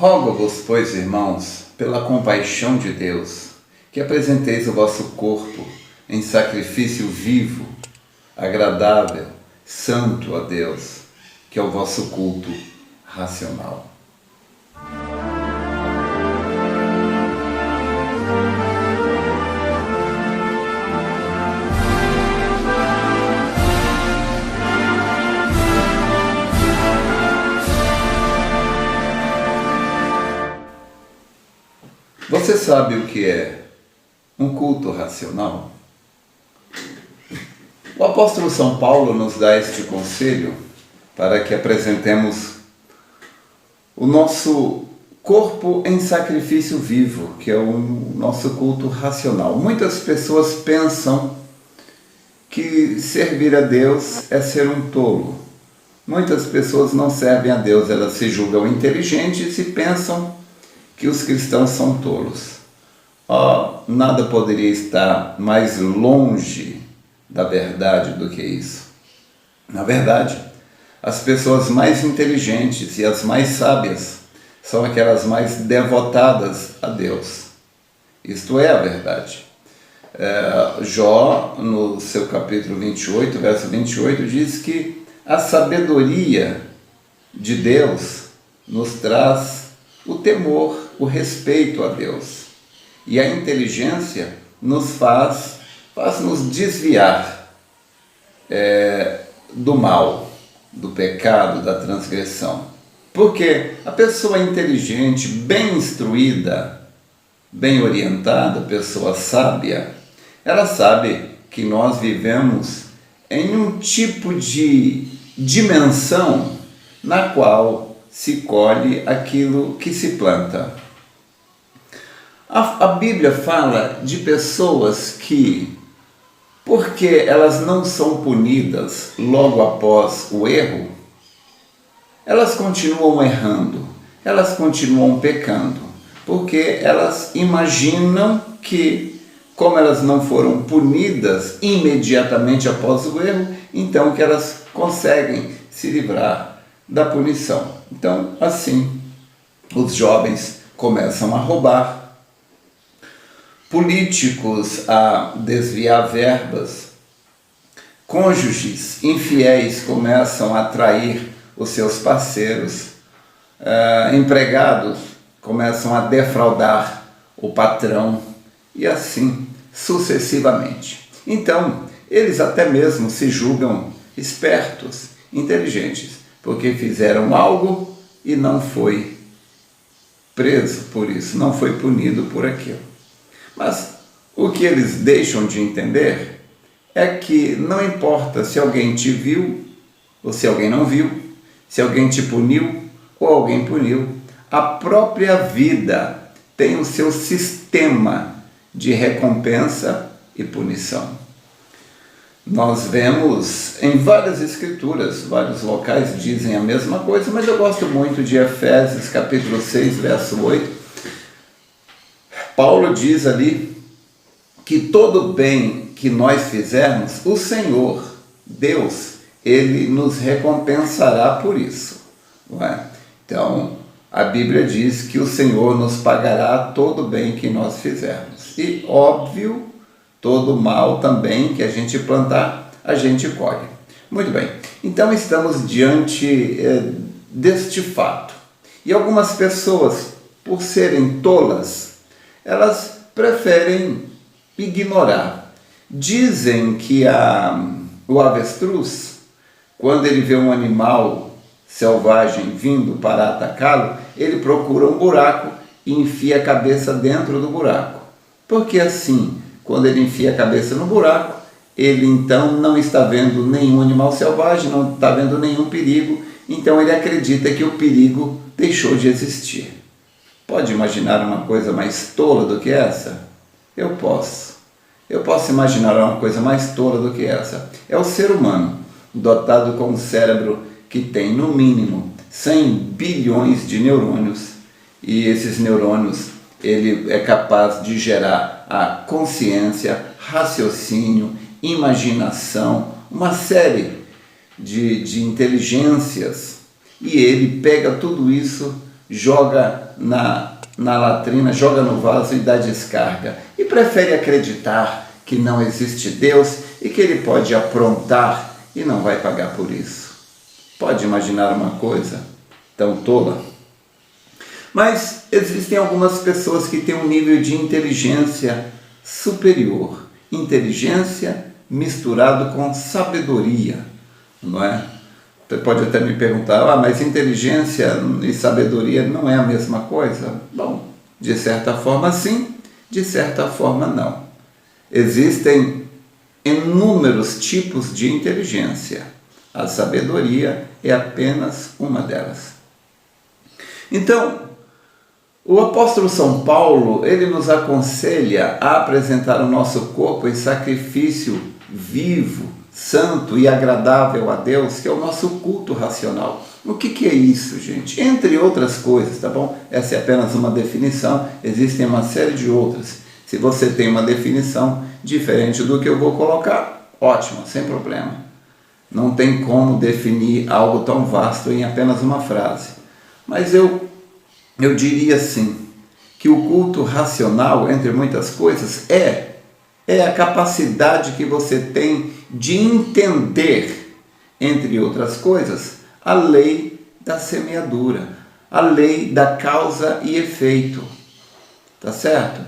Rogo-vos, pois, irmãos, pela compaixão de Deus, que apresenteis o vosso corpo em sacrifício vivo, agradável, santo a Deus, que é o vosso culto racional. Você sabe o que é um culto racional? O apóstolo São Paulo nos dá este conselho para que apresentemos o nosso corpo em sacrifício vivo, que é o nosso culto racional. Muitas pessoas pensam que servir a Deus é ser um tolo. Muitas pessoas não servem a Deus, elas se julgam inteligentes e pensam que os cristãos são tolos. Nada poderia estar mais longe da verdade do que isso. Na verdade, as pessoas mais inteligentes e as mais sábias são aquelas mais devotadas a Deus. Isto é a verdade. Jó, no seu capítulo 28, verso 28, diz que a sabedoria de Deus nos traz o temor, o respeito a Deus. E a inteligência nos faz nos desviar do mal, do pecado, da transgressão. Porque a pessoa inteligente, bem instruída, bem orientada, pessoa sábia, ela sabe que nós vivemos em um tipo de dimensão na qual se colhe aquilo que se planta. A Bíblia fala de pessoas que, porque elas não são punidas logo após o erro, elas continuam errando, elas continuam pecando, porque elas imaginam que, como elas não foram punidas imediatamente após o erro, então que elas conseguem se livrar da punição. Então, assim, os jovens começam a roubar, políticos a desviar verbas, cônjuges infiéis começam a trair os seus parceiros, empregados começam a defraudar o patrão e assim sucessivamente. Então, eles até mesmo se julgam espertos, inteligentes, porque fizeram algo e não foi preso por isso, não foi punido por aquilo. Mas o que eles deixam de entender é que não importa se alguém te viu ou se alguém não viu, se alguém te puniu ou alguém puniu, a própria vida tem o seu sistema de recompensa e punição. Nós vemos em várias escrituras, vários locais dizem a mesma coisa, mas eu gosto muito de Efésios capítulo 6, verso 8. Paulo diz ali que todo bem que nós fizermos, o Senhor, Deus, Ele nos recompensará por isso. Não é? Então, a Bíblia diz que o Senhor nos pagará todo bem que nós fizermos. E, óbvio, todo mal também que a gente plantar, a gente colhe. Muito bem, então estamos diante deste fato. E algumas pessoas, por serem tolas, elas preferem ignorar. Dizem que o avestruz, quando ele vê um animal selvagem vindo para atacá-lo, ele procura um buraco e enfia a cabeça dentro do buraco. Porque assim, quando ele enfia a cabeça no buraco, ele então não está vendo nenhum animal selvagem, não está vendo nenhum perigo, então ele acredita que o perigo deixou de existir. Pode imaginar uma coisa mais tola do que essa? Eu posso. Eu posso imaginar uma coisa mais tola do que essa. É o ser humano, dotado com um cérebro que tem, no mínimo, 100 bilhões de neurônios. E esses neurônios, ele é capaz de gerar a consciência, raciocínio, imaginação, uma série de inteligências. E ele pega tudo isso joga na latrina, joga no vaso e dá descarga. E prefere acreditar que não existe Deus e que Ele pode aprontar e não vai pagar por isso. Pode imaginar uma coisa tão tola? Mas existem algumas pessoas que têm um nível de inteligência superior. Inteligência misturado com sabedoria, não é? Você pode até me perguntar, mas inteligência e sabedoria não é a mesma coisa? Bom, de certa forma sim, de certa forma não. Existem inúmeros tipos de inteligência. A sabedoria é apenas uma delas. Então, o apóstolo São Paulo, ele nos aconselha a apresentar o nosso corpo em sacrifício vivo, santo e agradável a Deus, que é o nosso culto racional. O que é isso, gente? Entre outras coisas, tá bom? Essa é apenas uma definição, existem uma série de outras. Se você tem uma definição diferente do que eu vou colocar, ótimo, sem problema. Não tem como definir algo tão vasto em apenas uma frase. Mas eu diria assim, que o culto racional, entre muitas coisas, é a capacidade que você tem de entender, entre outras coisas, a lei da semeadura, a lei da causa e efeito. Tá certo?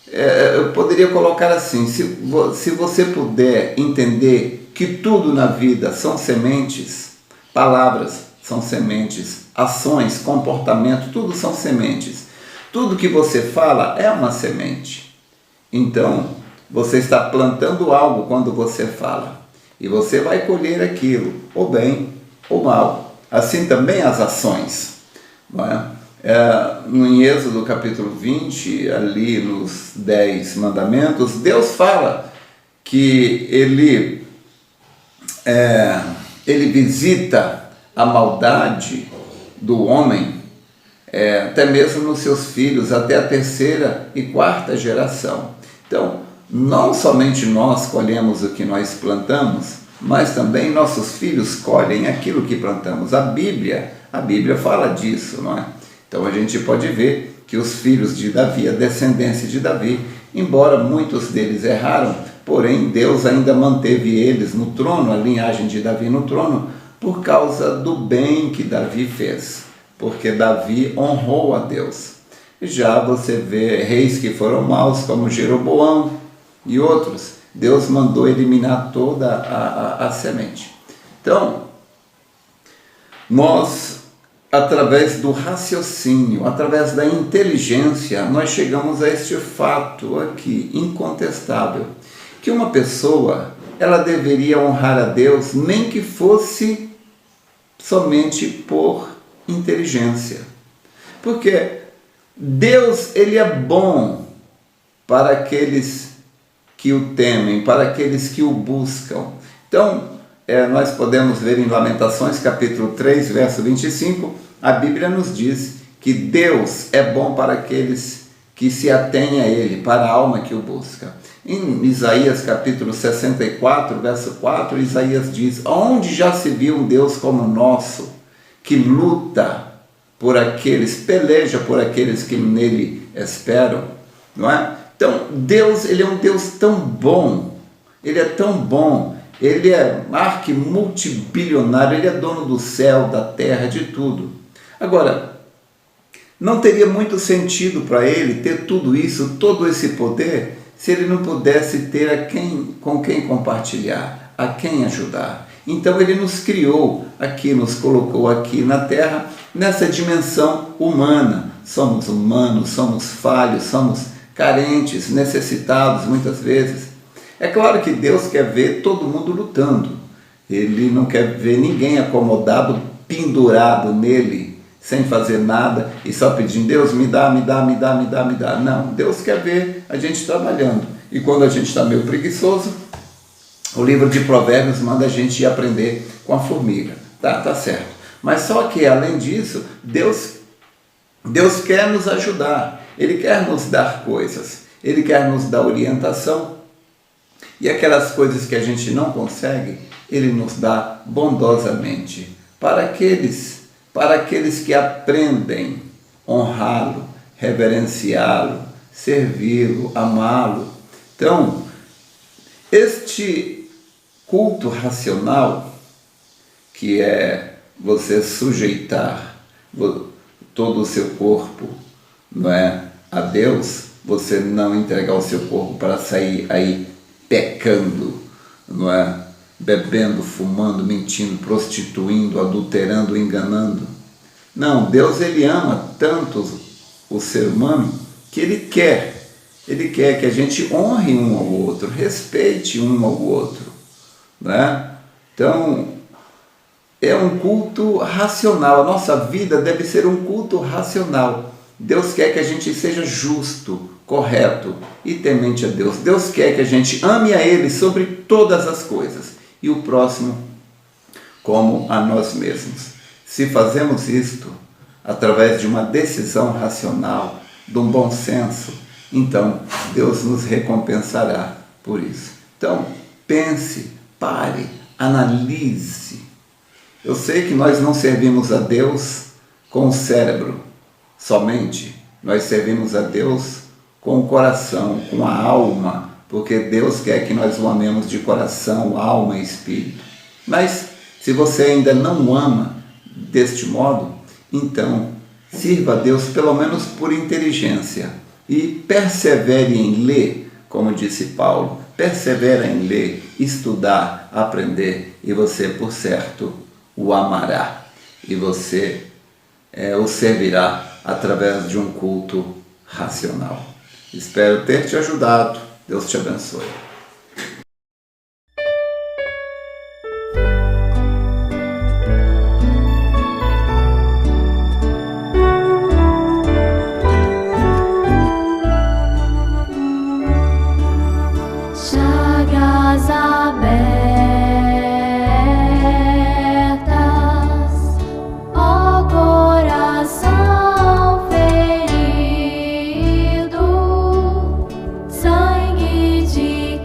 Eu poderia colocar assim, se você puder entender que tudo na vida são sementes, palavras são sementes, ações, comportamento, tudo são sementes. Tudo que você fala é uma semente. Então, você está plantando algo quando você fala. E você vai colher aquilo, ou bem ou mal. Assim também as ações. Não é? Em Êxodo capítulo 20, ali nos 10 mandamentos, Deus fala que ele visita a maldade do homem, até mesmo nos seus filhos, até a 3ª e 4ª geração. Então, não somente nós colhemos o que nós plantamos, mas também nossos filhos colhem aquilo que plantamos. A Bíblia fala disso, não é? Então a gente pode ver que os filhos de Davi, a descendência de Davi, embora muitos deles erraram, porém Deus ainda manteve eles no trono, a linhagem de Davi no trono, por causa do bem que Davi fez, porque Davi honrou a Deus. Já você vê reis que foram maus, como Jeroboão e outros, Deus mandou eliminar toda a semente. Então, nós, através do raciocínio, através da inteligência, nós chegamos a este fato aqui, incontestável, que uma pessoa, ela deveria honrar a Deus, nem que fosse somente por inteligência. Porque Deus, ele é bom para aqueles que o temem, para aqueles que o buscam. Então, nós podemos ver em Lamentações, capítulo 3, verso 25, a Bíblia nos diz que Deus é bom para aqueles que se atêm a Ele, para a alma que o busca. Em Isaías, capítulo 64, verso 4, Isaías diz: onde já se viu um Deus como o nosso, que luta por aqueles, peleja por aqueles que nele esperam, não é? Então, Deus, ele é um Deus tão bom, ele é tão bom, ele é multibilionário, ele é dono do céu, da terra, de tudo. Agora, não teria muito sentido para ele ter tudo isso, todo esse poder, se ele não pudesse ter com quem compartilhar, a quem ajudar. Então ele nos criou aqui, nos colocou aqui na terra, nessa dimensão humana. Somos humanos, somos falhos, somos carentes, necessitados muitas vezes. É claro que Deus quer ver todo mundo lutando. Ele não quer ver ninguém acomodado, pendurado nele, sem fazer nada e só pedindo: Deus, me dá, me dá, me dá, me dá, me dá. Não, Deus quer ver a gente trabalhando. E quando a gente está meio preguiçoso, o livro de Provérbios manda a gente ir aprender com a formiga. Tá certo. Mas só que, além disso, Deus quer nos ajudar. Ele quer nos dar coisas. Ele quer nos dar orientação. E aquelas coisas que a gente não consegue, Ele nos dá bondosamente. Para aqueles que aprendem honrá-lo, reverenciá-lo, servi-lo, amá-lo. Então, este culto racional, que é você sujeitar todo o seu corpo, não é, a Deus, você não entregar o seu corpo para sair aí pecando, não é, bebendo, fumando, mentindo, prostituindo, adulterando, enganando. Não, Deus, ele ama tanto o ser humano que ele quer que a gente honre um ao outro, respeite um ao outro, né? Então, é um culto racional. A nossa vida deve ser um culto racional. Deus quer que a gente seja justo, correto e temente a Deus. Deus quer que a gente ame a Ele sobre todas as coisas e o próximo como a nós mesmos. Se fazemos isto através de uma decisão racional, de um bom senso, então Deus nos recompensará por isso. Então, pense, pare, analise. Eu sei que nós não servimos a Deus com o cérebro somente, nós servimos a Deus com o coração, com a alma, porque Deus quer que nós o amemos de coração, alma e espírito. Mas se você ainda não o ama deste modo, então sirva a Deus pelo menos por inteligência e persevere em ler, como disse Paulo, persevera em ler, estudar, aprender, e você, por certo, o amará, e você o servirá através de um culto racional. Espero ter te ajudado. Deus te abençoe. Chagas abertas, ó coração ferido, sangue de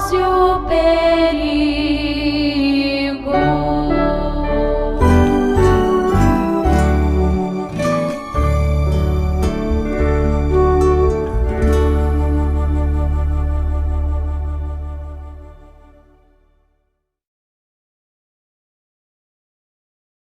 sócio